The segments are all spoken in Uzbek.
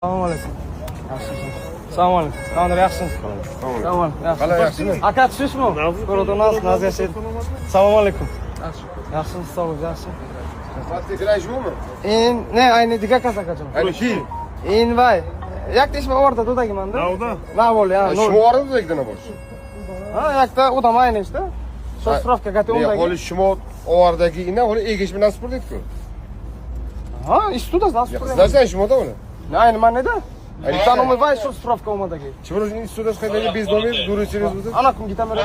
Assalomu alaykum. Yaxshimisiz? Assalomu alaykum. Qanday yaxshimisiz? Assalomu alaykum. Qalay yaxshimi? Aka tushishmi? Ko'radiz, naz yashaydi. Assalomu alaykum. Yaxshimisiz? Sog'lik, yaxshi. Qanday kirayishmi? Ne ayni diga kasakajon. Ayni ki. Vay. Yaktashma o'rta to'dagimanda. Navda? Na bo'l, ya. Shu o'rinda ekdana bosh. Ha, yakta o'dam ayni işte. Shu strovka gati undagi. Holi shimo ovardagi ina holi egish bilan spurtku. Ha, istuda sport. Zaten shimoda uni. Ne ayni maneda? Tanımı vay şu strovka olmadaki. Чебурашин istuda qaydaga bez nomer, durusiniz bu. Ana kim gitamere?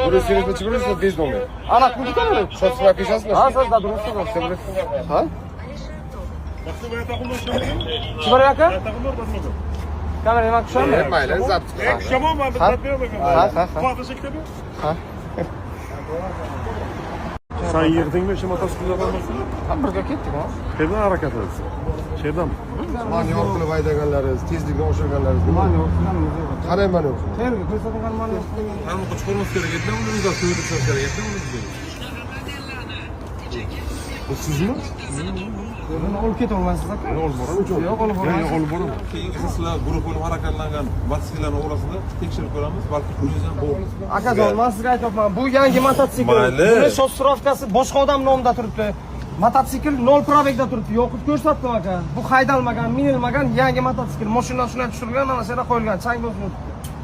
Durusiniz bu чебурашин bez nomer. Ana kim gitamere? Şu strovka jasna. Ha, siz da durusiniz. Ha? Çibar yaka? Kamera bak şu an mı? Mayli, zat. Şamam vardı, Ha? tatlıya bakalım. Ha. Kuaförse gidelim. Ha. Sen yerdin mi şu motosiklet almasın? Ha, buraya ketdik ha. Nereden hareket etsin? Şeyden mi? Manyor qilib aydaganlaringiz, tezlikni oshirganlaringiz. Manyor qilgan o'zi. Qarang manyor. Terga ko'rsatgan manyor. Qanday qo'chqorimiz kerak edi, uni bizga so'yib tashlash kerak edi, uni bizga. Bu sizmi? Buni olib keta olmaysiz aka? Olib boramiz. Yo'q, olib boramiz. Olib boramiz. Keyingi sizlar guruh bo'lib harakatlangan mototsikllarning orasida tekshirib ko'ramiz, balki pulingiz ham bor. Akajon, men sizga aytyapman, bu yangi mototsikl. Mayli. Buni shostrovkasi boshqa odam nomida turibdi. Mototsikl 0 probegda turibdi. Yo'qib ko'rsatdim aka. Bu haydalmagan, minilmagan yangi mototsikl. Mashinadan shunday tushirilgan, mana shu yerga qo'yilgan. Chang bo'lsin.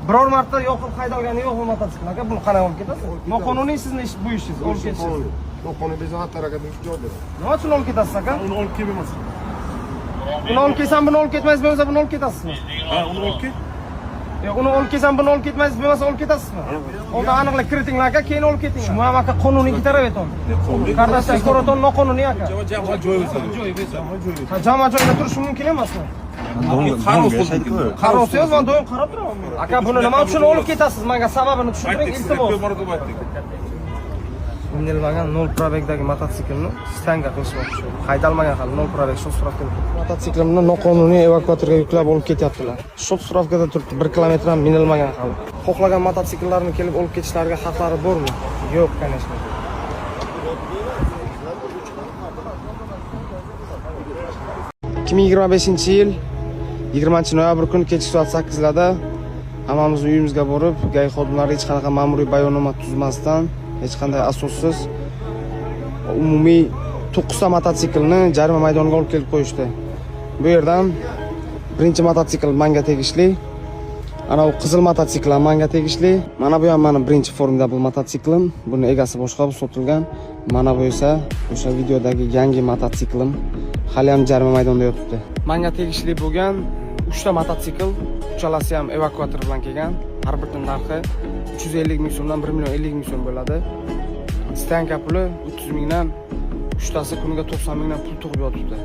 Biror marta yo'qib haydalgani yo'q bu mototsikl aka. Buni qanday olib ketasiz? Noqonuniy sizning bu ishingiz, olib ketishingiz. Noqonuniy bezat harakatini javob beradi. Nima uchun olib ketasiz aka? Uni olib kelmaymiz. Buni olib kelsam, buni olib ketmaysiz, bo'lmasa buni olib ketasizmi? Ha, uni olib kel. Yo'q, uni olib kelsam, buni olib ketmaysiz, bo'lmasa olib ketasizmi? Undan aniqlik kiritinglar aka, keyin olib keting. Shu ham aka qonuniy gitaraveton. Qardaşlar, ko'raton noqonuniy aka. Jamoat joyi bo'lsa. Ha, jamoat joyida turishi mumkin emasmi? Qarovsiz, men doim qarab turaman. Aka, buni nima uchun olib ketasiz? Menga sababini tushuntiring, iltimos. Minilmagan 0 probegdagi mototsiklni stanga qilishmoqchi. Haydalmagan hali 0 probeg shostrovka. Mototsiklimni noqonuniy evakuatorga yuklab olib ketyaptilar. Shostrovkada turibdi, 1 kilometr ham minilmagan hali. Xohlagan mototsikllarini kelib olib ketishlariga haqlari bormi? Yo'q, конечно. ...2025-yil 20-noyabr kuni kechki soat 8larda hammamiz uyimizga borib, gay xodimlari hech qanaqa ma'muriy bayonnoma tuzmasdan, hech qanday asossiz umumiy 9 ta mototsiklni jarima maydoniga olib kelib qo'yishdi. Bu yerdan birinchi mototsikl menga tegishli, ana u qizil mototsikl ham menga tegishli. Mana bu ham mening birinchi formidable mototsiklim. Buni egasi boshqa bo'lib sotilgan. Mana bu esa o'sha videodagi yangi mototsiklim. Hali ham jarima maydonida yotibdi. Menga tegishli bo'lgan 3 ta mototsikl, uchalasi ham evakuator bilan kelgan. Har birining narxi 350 ming so'mdan 1 million 50 ming so'm bo'ladi. Stanka puli 300 mingdan 3tasi kuniga 90 mingdan pul tug'ib yotibdi.